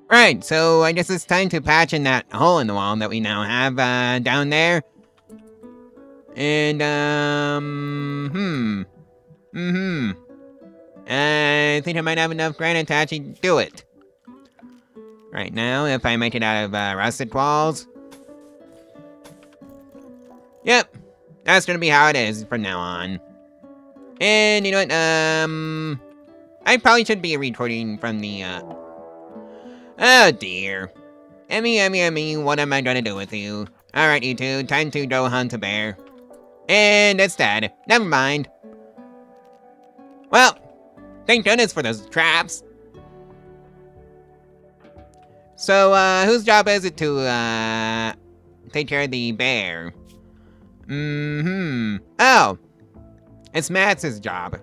Right, so I guess it's time to patch in that hole in the wall that we now have, down there. And, I think I might have enough granite to actually do it. Right now, if I make it out of, rusted walls. Yep, that's gonna be how it is from now on. And, you know what, I probably should be recording from the, oh dear. Emmy, what am I gonna do with you? Alright, you two, time to go hunt a bear. And it's dead. Never mind. Well, thank goodness for those traps. So, whose job is it to, take care of the bear? Oh, it's Max's job.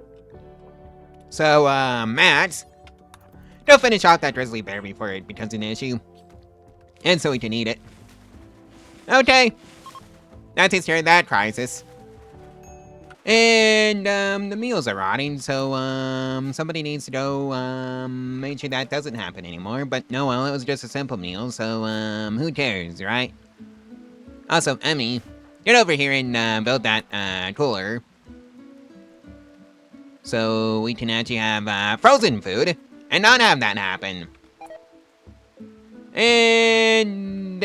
So, Max, go finish off that grizzly bear before it becomes an issue. And so we can eat it. Okay. That takes care of that crisis. And, the meals are rotting, so, somebody needs to go, make sure that doesn't happen anymore. But no, well, it was just a simple meal, so, who cares, right? Also, Emmy, get over here and, build that, cooler. So we can actually have, frozen food, and not have that happen. And,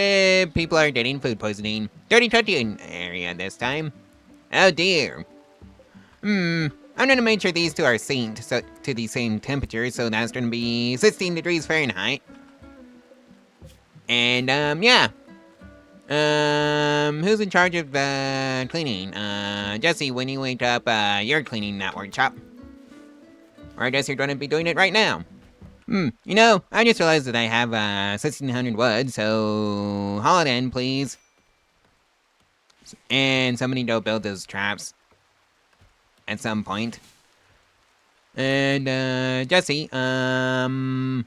people are getting food poisoning. Dirty cooking area this time. Oh dear. I'm gonna make sure these two are synced to the same temperature, so that's gonna be 16 degrees Fahrenheit. And, yeah. Who's in charge of, cleaning? Jesse, when you wake up, you're cleaning that workshop. Or I guess you're gonna be doing it right now. You know, I just realized that I have, 1,600 wood, so haul it in, please. And somebody go build those traps. At some point. And, Jesse, when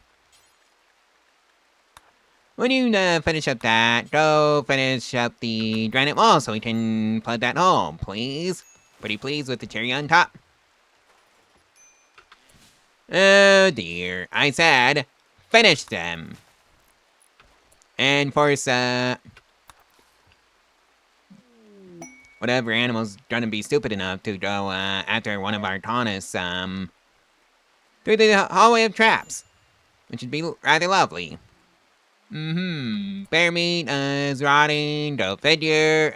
you, finish up that, go finish up the granite wall so we can plug that hole, please. Pretty please with the cherry on top. Oh dear, I said, finish them. And force, whatever animal's gonna be stupid enough to go, after one of our colonists, through the hallway of traps. Which would be rather lovely. Bear meat, is rotting, go figure,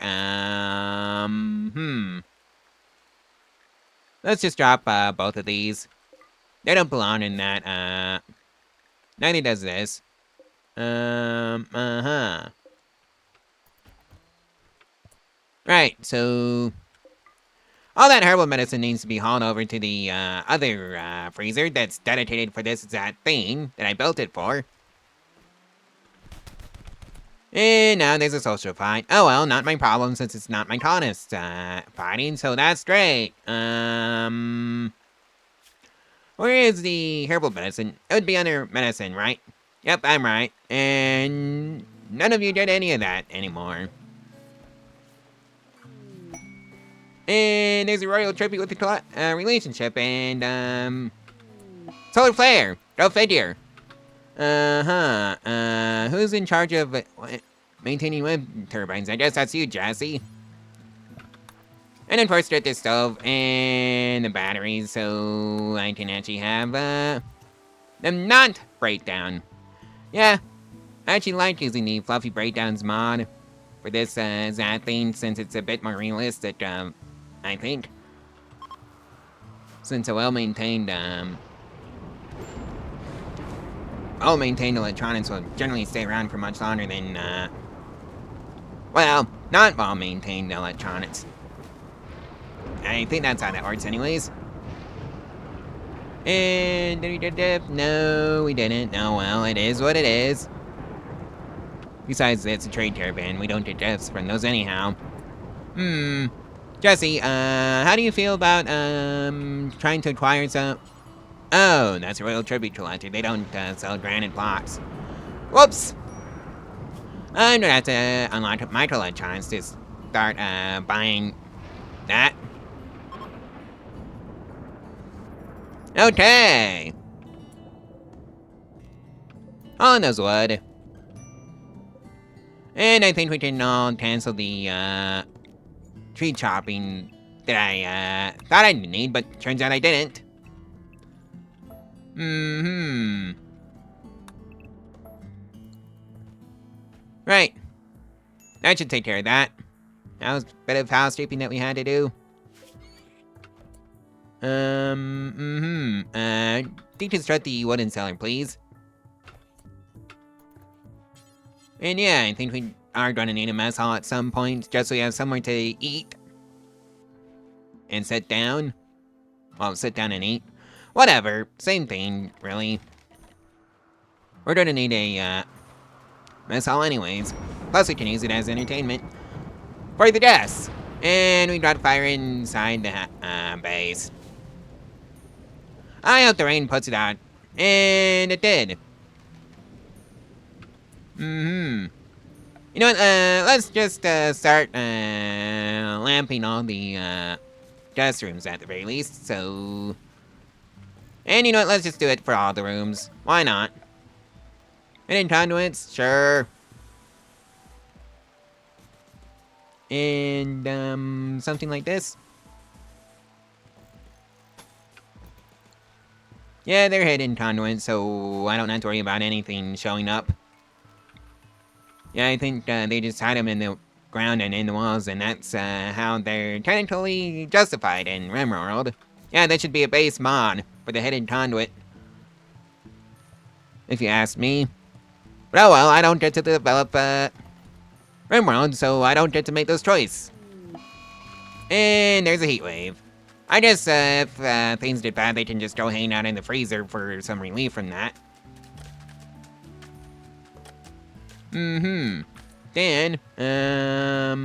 Let's just drop, both of these. They don't belong in that, neither does this. Right, so all that herbal medicine needs to be hauled over to the other freezer that's dedicated for this exact thing that I built it for. And now there's a social fight. Oh well, not my problem since it's not my colonists fighting, so that's great. Where is the herbal medicine? It would be under medicine, right? Yep, I'm right. And none of you did any of that anymore. And there's a royal tribute with the relationship, and, solar flare! Go figure! Who's in charge of maintaining wind turbines? I guess that's you, Jesse. And then first get the stove and the batteries, so I can actually have, them not break down. Yeah, I actually like using the Fluffy Breakdowns mod for this, that thing, since it's a bit more realistic, I think. Since a well-maintained electronics will generally stay around for much longer than, well, not well-maintained electronics. I think that's how that works anyways. And, no, we didn't. Oh well, it is what it is. Besides, it's a trade caravan. We don't get gifts from those anyhow. Jesse, how do you feel about, trying to acquire some... Oh, that's a royal tribute collector. They don't, sell granite blocks. Whoops! I'm gonna have to unlock microelectronics to start, buying that. Okay! All in those wood. And I think we can all cancel the, tree chopping that I, thought I'd need, but turns out I didn't. Right. That should take care of that. That was a bit of housekeeping that we had to do. Deconstruct the wooden cellar, please. And yeah, I think we are gonna need a mess hall at some point, just so we have somewhere to eat. And sit down. Well, sit down and eat. Whatever, same thing, really. We're gonna need a, mess hall anyways. Plus we can use it as entertainment. For the guests! And we got fire inside the, base. I hope the rain puts it out. And it did. You know what, let's just, start, lamping all the, guest rooms at the very least, so... And you know what, let's just do it for all the rooms. Why not? Hidden conduits? Sure. And, something like this? Yeah, they're hidden conduits, so I don't have to worry about anything showing up. Yeah, I think they just hide them in the ground and in the walls, and that's how they're technically justified in rimworld. Yeah, that should be a base mod for the hidden conduit, if you ask me. But oh well, I don't get to develop rimworld, so I don't get to make those choices. And there's a heat wave. I guess if things get bad, they can just go hang out in the freezer for some relief from that. Then, are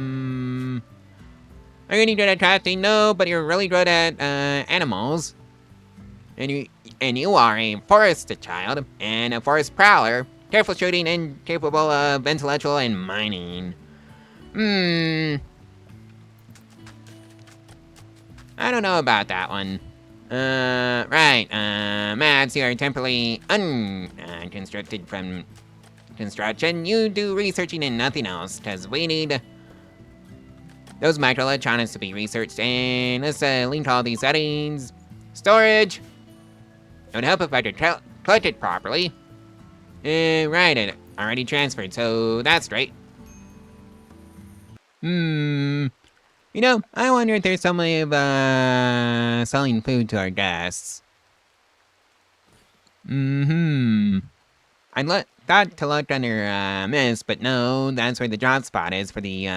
you any good at crafting? No, but you're really good at, animals. And you are a forest child, and a forest prowler. Careful shooting and capable of intellectual and mining. I don't know about that one. Right, Mads, you are temporarily unconstructed from construction. You do researching and nothing else, because we need those microelectronics to be researched, and let's link all these settings. Storage. It would help if I could collect it properly. Right, it already transferred, so that's great. You know, I wonder if there's some way of, selling food to our guests. I thought to look under, Miss, but no, that's where the drop spot is for the,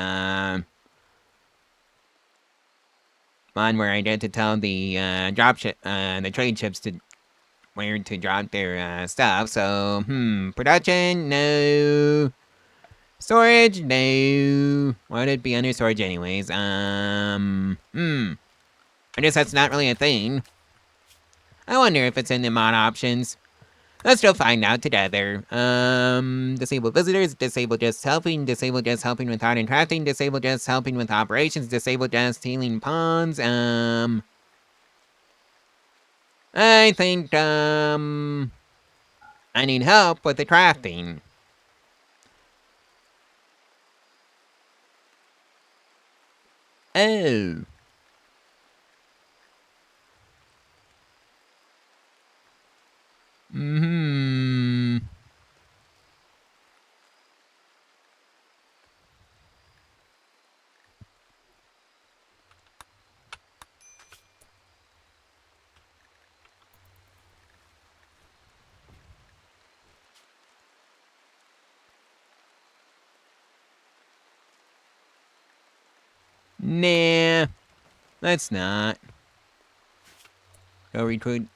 one where I get to tell the, the trade ships to where to drop their, stuff, so, production, no. Storage, no. Why would it be under storage anyways? I guess that's not really a thing. I wonder if it's in the mod options. Let's go find out together. Disable visitors, disable just helping with art and crafting, disable just helping with operations, disable just healing pawns, I think, I need help with the crafting. Oh. Nah, let's not. Go recruit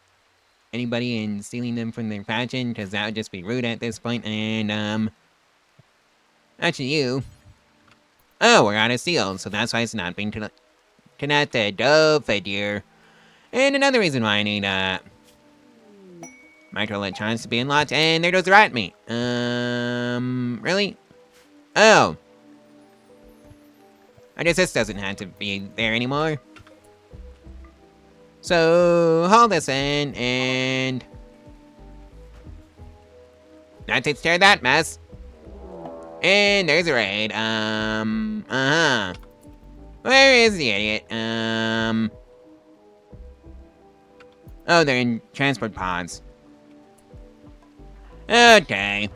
anybody and stealing them from their faction, because that would just be rude at this point, and, actually you. Oh, we're out of steel, so that's why it's not being connected. Go figure. And another reason why I need, microelectronics to be unlocked, and there goes the rat meat. Really? Oh. I guess this doesn't have to be there anymore. So, haul this in, and... that takes care of that mess. And there's a raid. Where is the idiot? Oh, they're in transport pods. Okay.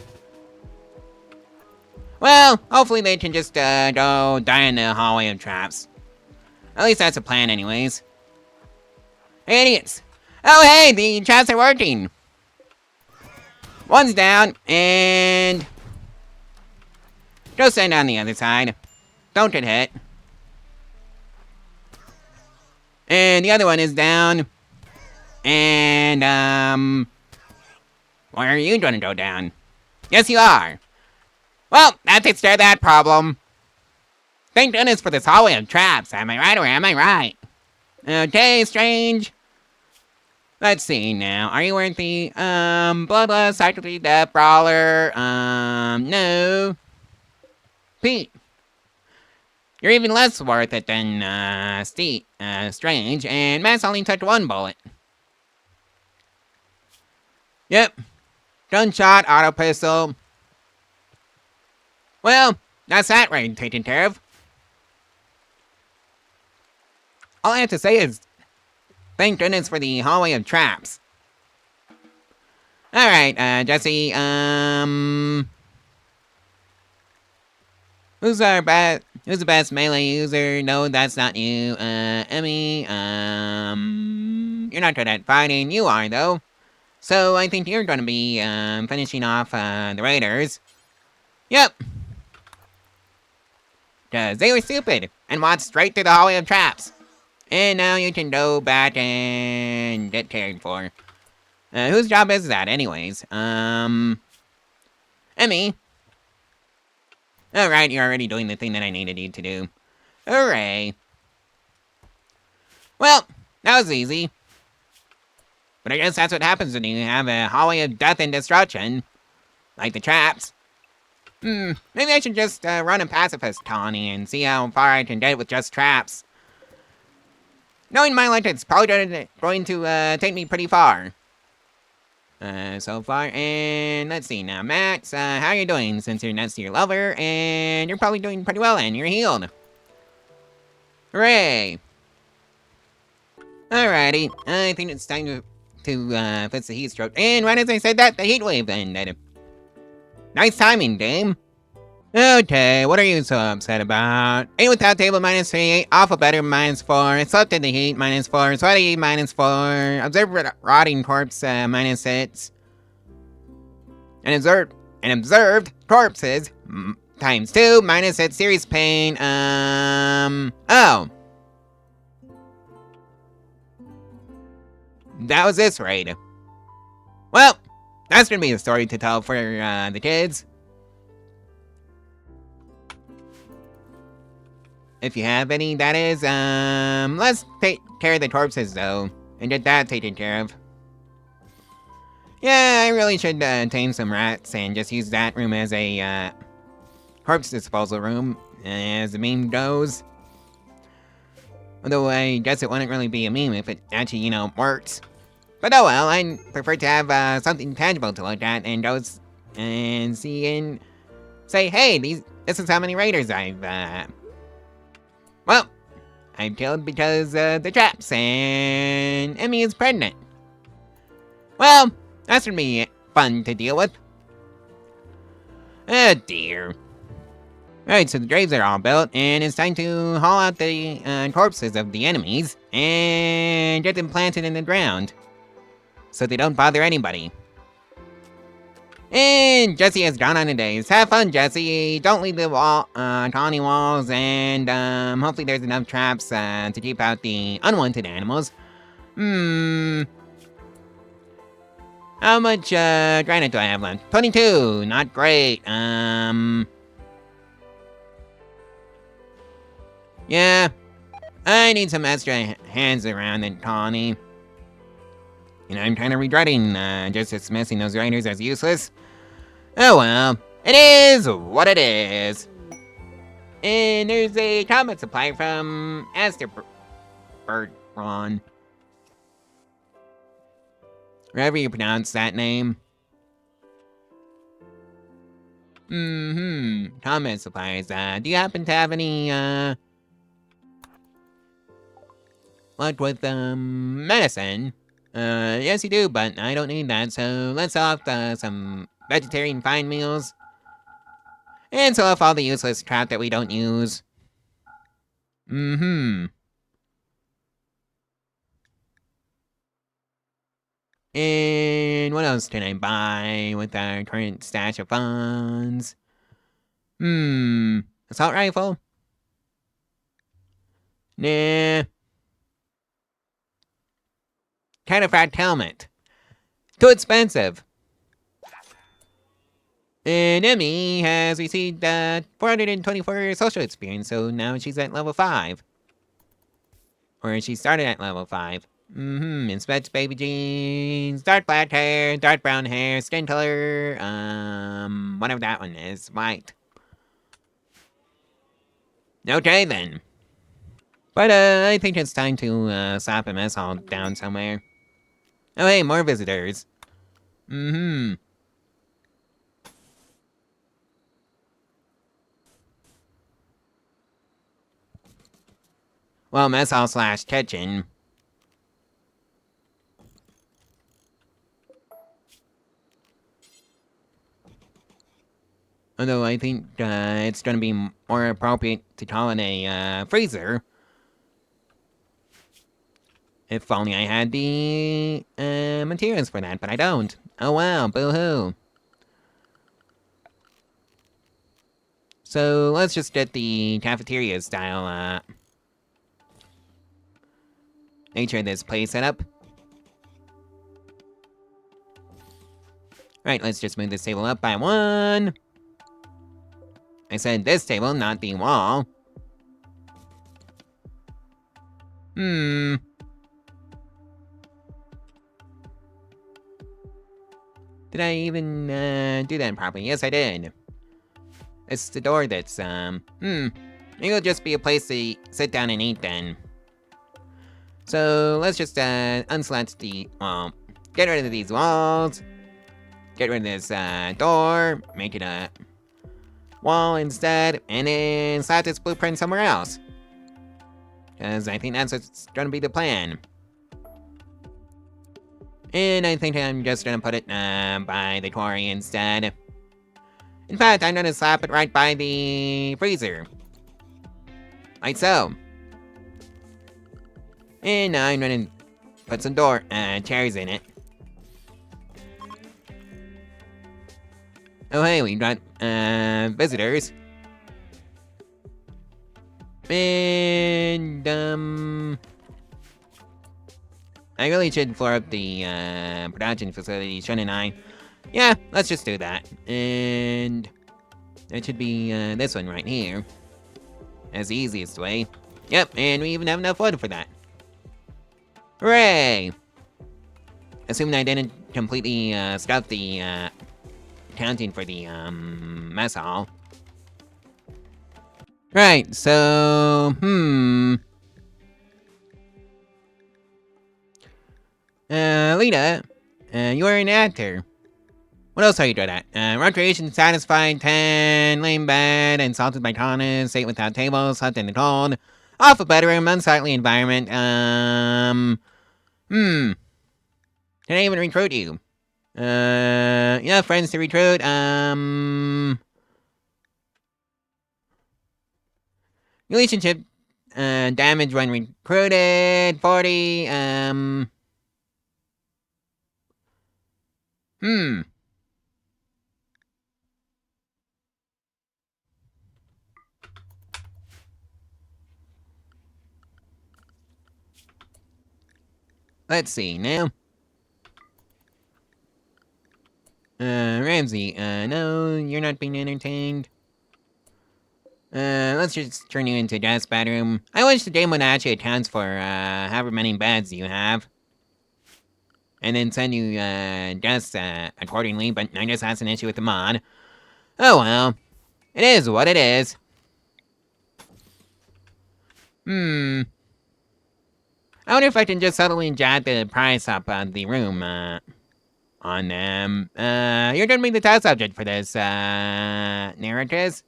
Well, hopefully they can just, go die in the hallway of traps. At least that's a plan anyways. Hey, idiots! Oh, hey, the traps are working! One's down, and... go stand on the other side. Don't get hit. And the other one is down. And, why are you gonna go down? Yes, you are. Well, that takes care of that problem. Thank goodness for this hallway of traps. Am I right or am I right? Okay, Strange. Let's see now. Are you wearing the, blah, Cyclically Death Brawler? No. Pete. You're even less worth it than, Strange, and Matt's only took 1 bullet. Yep. Gunshot, auto pistol. Well, that's that raid taken care of. All I have to say is, thank goodness for the hallway of traps. Alright, Jesse, who's the best melee user? No, that's not you. Emmy, you're not good at fighting. You are, though. So, I think you're gonna be, finishing off, the raiders. Yep. Because they were stupid and walked straight through the hallway of traps. And now you can go back and get cared for. Whose job is that, anyways? Emmy. Alright, you're already doing the thing that I needed you to do. Hooray. Well, that was easy. But I guess that's what happens when you have a hallway of death and destruction. Like the traps. Maybe I should just run a pacifist colony and see how far I can get with just traps. Knowing my luck, it's probably going to take me pretty far. So far, and let's see now. Max, how are you doing since you're next to your lover? And you're probably doing pretty well and you're healed. Hooray! Alrighty, I think it's time to fix the heat stroke. And right as I said that, the heat wave ended. Nice timing, Dame. Okay, what are you so upset about? 8 without table -3, awful better -4, slept in the heat -4, sweaty -4, observed rotting corpse -6, and observed corpses ×2 -6 serious pain. Oh, that was this raid. Well, that's gonna be a story to tell for the kids. If you have any, that is. Let's take care of the corpses, though, and get that taken care of. Yeah, I really should tame some rats and just use that room as a corpse disposal room, as the meme goes. Although I guess it wouldn't really be a meme if it actually, you know, works. But oh well, I prefer to have something tangible to look at and go and see and say, hey, this is how many raiders I've well, I'm killed because the traps, and Emmy is pregnant. Well, that's gonna be fun to deal with. Oh dear. Alright, so the graves are all built, and it's time to haul out the corpses of the enemies and get them planted in the ground so they don't bother anybody. And Jesse has gone on a days. Have fun, Jesse. Don't leave the colony walls, and hopefully there's enough traps to keep out the unwanted animals. How much granite do I have left? 22. Not great. Yeah, I need some extra hands around the colony. And I'm kind of regretting just dismissing those raiders as useless. Oh well, it is what it is. And there's a comment supply from Ron. Wherever you pronounce that name. Common supplies. Do you happen to have any, luck with, medicine? Yes you do, but I don't need that, so let's sell off, some vegetarian fine meals. And sell off all the useless crap that we don't use. And what else can I buy with our current stash of funds? Assault rifle? Nah. Cataphract helmet. Too expensive. And Emmy has received 424 social experience, so now she's at level 5. Or she started at level 5. Inspect baby jeans, dark black hair, dark brown hair, skin color, whatever that one is, white. Okay then. But I think it's time to slap a mess hall down somewhere. Oh hey, more visitors. Well, mess hall slash kitchen. Although I think it's gonna be more appropriate to call it a freezer. If only I had the materials for that, but I don't. Oh wow, boo-hoo. So let's just get the cafeteria style nature of this place set up. Right, let's just move this table up by 1. I said this table, not the wall. Did I even do that properly? Yes, I did. It's the door that's, maybe it'll just be a place to sit down and eat then. So let's just unslant the, well, get rid of these walls. Get rid of this door. Make it a wall instead. And then slap this blueprint somewhere else. Because I think that's what's gonna be the plan. And I think I'm just gonna put it by the quarry instead. In fact, I'm gonna slap it right by the freezer. Like so. And now I'm gonna put some chairs in it. Oh hey, we got visitors. And I really should floor up the production facility, shouldn't I? Yeah, let's just do that. And that should be this one right here. That's the easiest way. Yep, and we even have enough wood for that. Hooray! Assuming I didn't completely stuff the accounting for the mess hall. Right, so Lita, you are an actor. What else are you good at? Recreation satisfied, 10, lame bed, insulted by colonists, ate without tables, slept in the cold, off a bedroom, unsightly environment, can I even recruit you? You have friends to recruit, relationship, damage when recruited, 40, let's see now. Ramsey, no, you're not being entertained. Let's just turn you into a guest bedroom. I wish the game would actually account for, however many beds you have. And then send you, guests, accordingly, but I guess that's an issue with the mod. Oh well. It is what it is. I wonder if I can just subtly jack the price up on the room, on them. You're gonna be the test subject for this, narrative.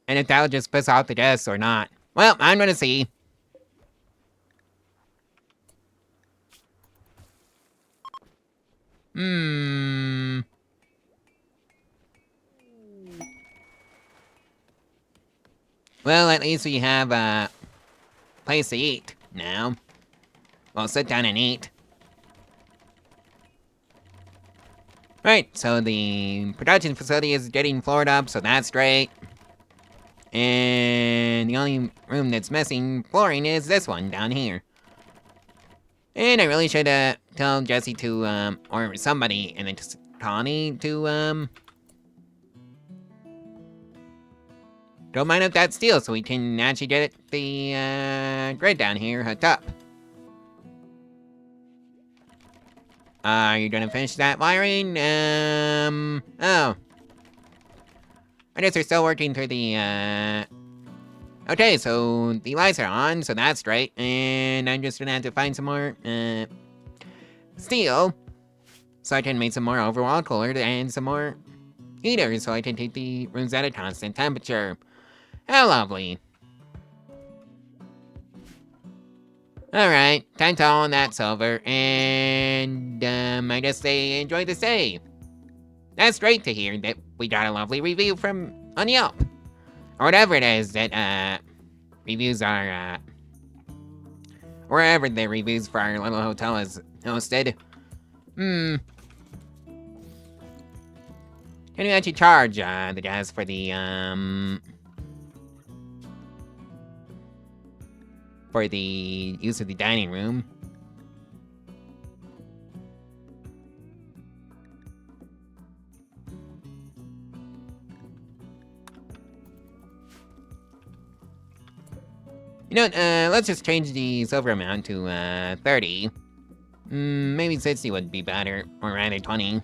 And if that'll just piss off the guests or not. Well, I'm gonna see. Well, at least we have a place to eat now. Well, sit down and eat. Right, so the production facility is getting floored up, so that's great. And the only room that's missing flooring is this one down here. And I really should tell Jesse to, or somebody in the colony to, don't mind up that steel so we can actually get the grid down here hooked up. Are you gonna finish that wiring? Oh. I guess they're still working through the, okay, so the lights are on, so that's great. And I'm just gonna have to find some more, steel. So I can make some more overall cooler and some more heaters so I can keep the rooms at a constant temperature. How lovely. Alright, time to own that silver, and, I guess they enjoyed the stay. That's great to hear that we got a lovely review from on Yelp. Or whatever it is that, reviews are, wherever the reviews for our little hotel is hosted. Can you actually charge, the guys for the, for the use of the dining room? You know what, let's just change the silver amount to, 30. Maybe 60 would be better, or rather 20.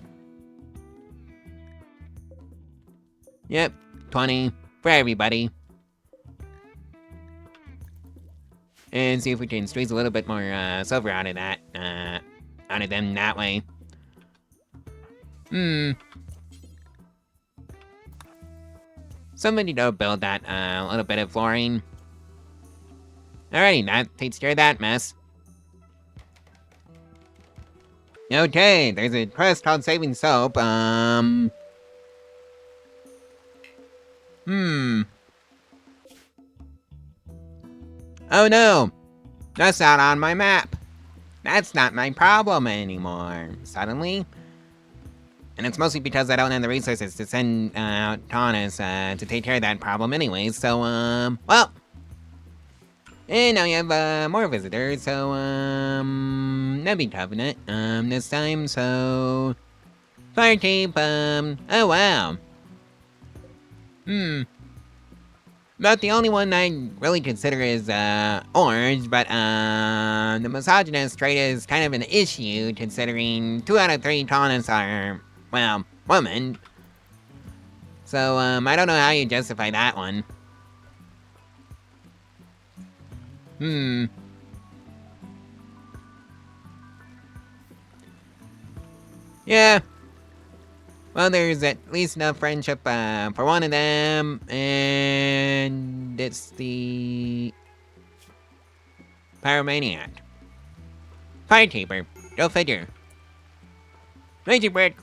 Yep, 20 for everybody. And see if we can squeeze a little bit more, silver out of that, out of them that way. Somebody go build that, little bit of flooring. Alrighty, that takes care of that mess. Okay, there's a quest called Saving Soap, Oh no! That's not on my map! That's not my problem anymore, suddenly. And it's mostly because I don't have the resources to send out Thomas to take care of that problem anyways, so, well. And now you have, more visitors, so, Nebby Covenant, this time, so... Firekeep, oh wow. About the only one I really consider is, orange, but, the misogynist trait is kind of an issue, considering 2 out of 3 Thomas are, well, women. So, I don't know how you justify that one. Yeah. Well, there's at least enough friendship, for one of them, and it's the... Pyromaniac. Firekeeper. Go figure. Major break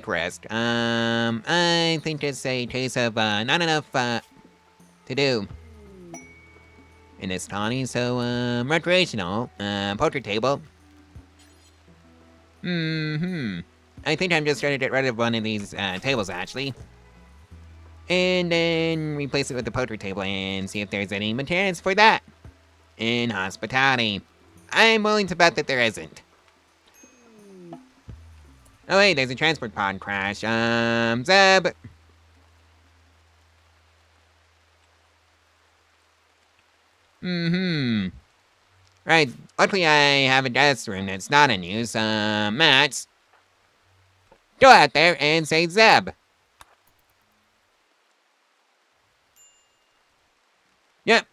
rest. I think it's a case of, not enough, to do in this colony, so, recreational, poker table. I think I'm just trying to get rid of one of these, tables, actually. And then replace it with the poker table and see if there's any mechanics for that. In hospitality. I'm willing to bet that there isn't. Oh wait, there's a transport pod crash. Zeb. Right, luckily I have a guest room that's not in use. Max. Go out there and say Zeb. Yep.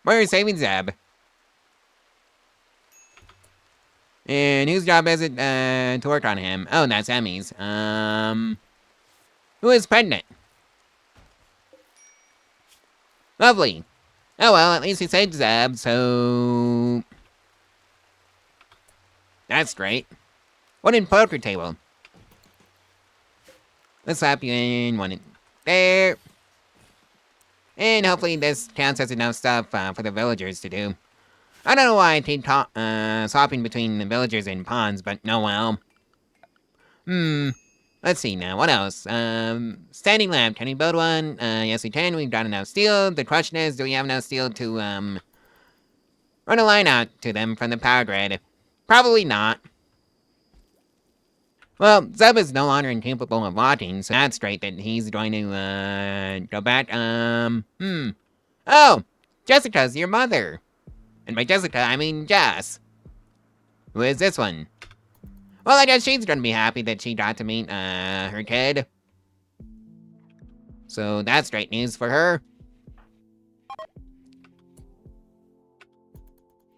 We're saving Zeb. And whose job is it to work on him? Oh, that's Emmy's. Who is pregnant? Lovely. Oh well, at least he saved Zeb, so... That's great. Wooden poker table. Let's slap you in one in there. And hopefully this counts as enough stuff for the villagers to do. I don't know why I keep swapping between the villagers and pawns, but no well. Let's see now, what else? Standing lamp, can we build one? Yes we can, we've got enough steel. The question is, do we have enough steel to, run a line out to them from the power grid? Probably not. Well, Zeb is no longer incapable of walking, so that's great that he's going to, go back, Oh! Jessica's your mother! And by Jessica, I mean Jess. Who is this one? Well, I guess she's gonna be happy that she got to meet, her kid. So that's great news for her.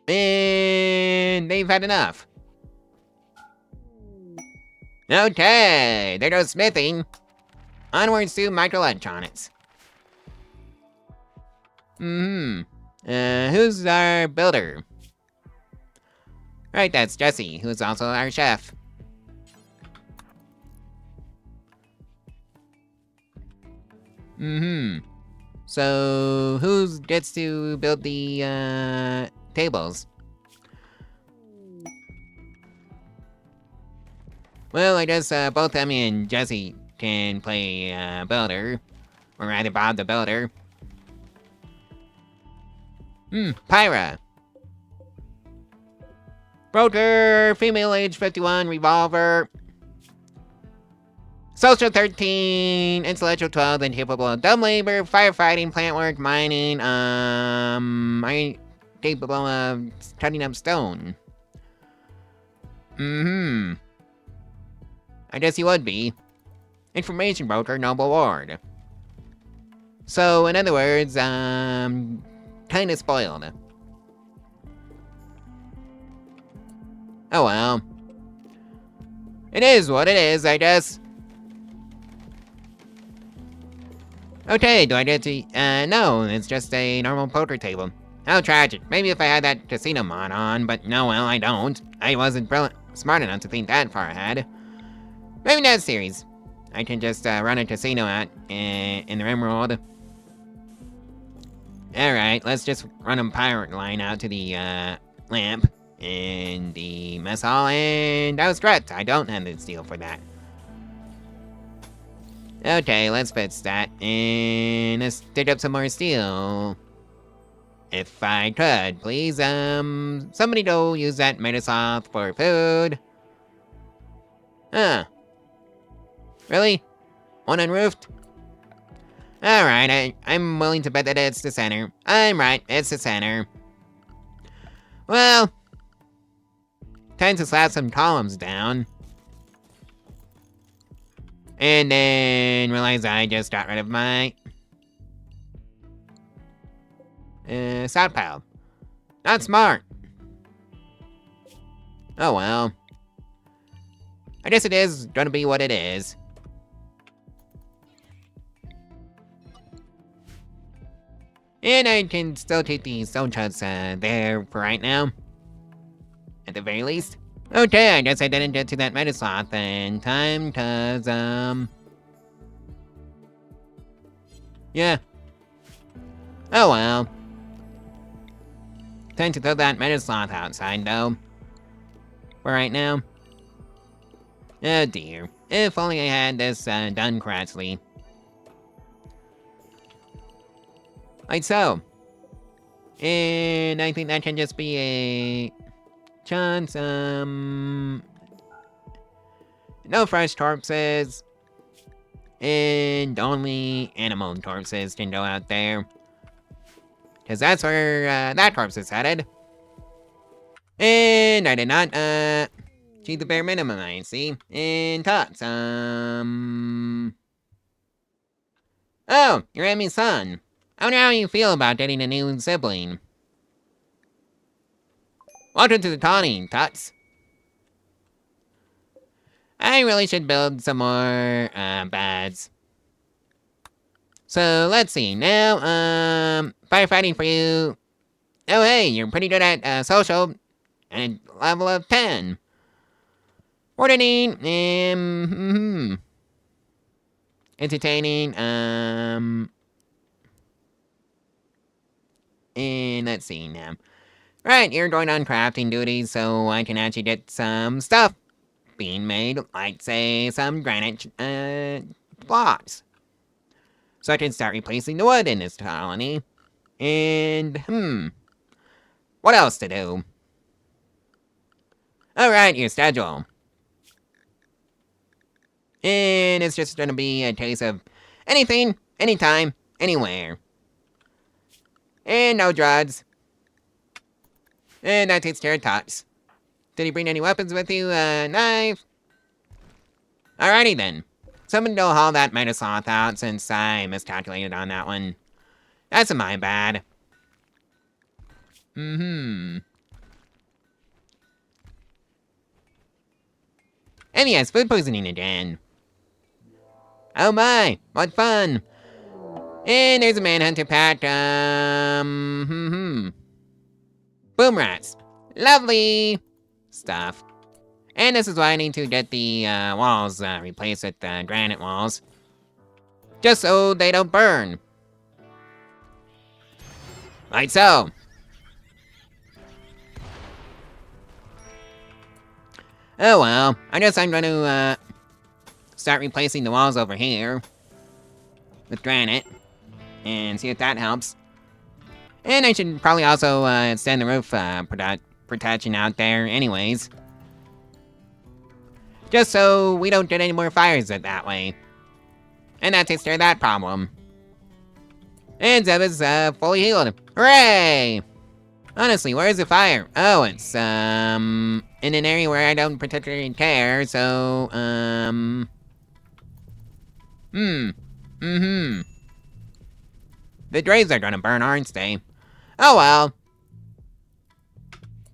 And they've had enough. Okay, there goes smithing. Onwards to microelectronics. Who's our builder? Right, that's Jesse, who's also our chef. So, who gets to build the, tables? Well, I guess, both Emmy and Jesse can play, builder. Or rather, Bob the builder. Pyra. Broker, female age 51, revolver. Social 13, intellectual 12, and capable of dumb labor, firefighting, plant work, mining, capable of cutting up stone. I guess he would be. Information broker, noble ward. So, in other words, kinda spoiled. Oh well. It is what it is, I guess. Okay, do I get to... no, it's just a normal poker table. How tragic. Maybe if I had that casino mod on, but no, well, I don't. I wasn't smart enough to think that far ahead. Maybe next series. I can just run a casino in the rimworld. Alright, let's just run a pirate line out to the lamp in the mess hall, and that was correct. I don't have the steel for that. Okay, let's fix that, and let's dig up some more steel. If I could, please, somebody go use that Metasoft for food. Huh. Really? One unroofed? Alright, I'm willing to bet that it's the center. I'm right, it's the center. Well, time to slap some columns down. And then realize I just got rid of my stockpile. Not smart. Oh well. I guess it is gonna be what it is. And I can still keep the stone chucks there for right now. At the very least. Okay, I guess I didn't get to that Metasoft in time, cause, yeah. Oh well. Time to throw that Metasoft outside, though. For right now. Oh dear. If only I had this, done correctly. Like so. And I think that can just be a chance, no fresh corpses. And only animal corpses can go out there. Cause that's where, that corpse is headed. And I did not, achieve the bare minimum, I see. And thoughts, oh, you're Emmy's son. I wonder how you feel about getting a new sibling. Welcome to the colony, Tuts. I really should build some more, beds. So, let's see. Now, firefighting for you. Oh, hey, you're pretty good at, social. And level of 10. Ordering, entertaining, and let's see now. Right, you're going on crafting duties, so I can actually get some stuff being made, like, say, some granite, blocks. So I can start replacing the wood in this colony. And, what else to do? Alright, your schedule. And it's just gonna be a case of anything, anytime, anywhere. And no drugs. And that takes care of tots. Did he bring any weapons with you? Knife? Alrighty then. Someone go haul that meta sloth out since I miscalculated on that one. That's my bad. And yes, food poisoning again. Oh my, what fun. And there's a manhunter pack, boom rats. Lovely stuff. And this is why I need to get the walls replaced with granite walls. Just so they don't burn. Like so. Oh well, I guess I'm going to start replacing the walls over here with granite and see if that helps. And I should probably also extend the roof protection out there anyways. Just so we don't get any more fires that way. And that takes care of that problem. And Zeb is fully healed. Hooray! Honestly, where is the fire? Oh, it's, in an area where I don't particularly care, so, The drays are gonna burn, aren't they? Oh well.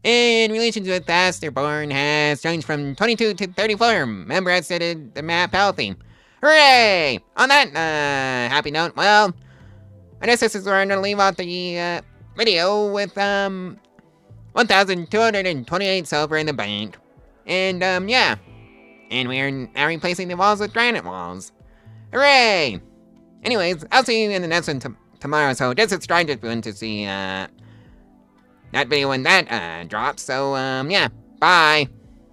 In relation to the Asterborn has changed from 22 to 34. Member has stated the map healthy. Hooray! On that, happy note, well, I guess this is where I'm gonna leave off the, video with, 1,228 silver in the bank. And, yeah. And we're now replacing the walls with granite walls. Hooray! Anyways, I'll see you in the next one tomorrow, so just subscribe if you want to see, that video when that, drops. So, yeah. Bye!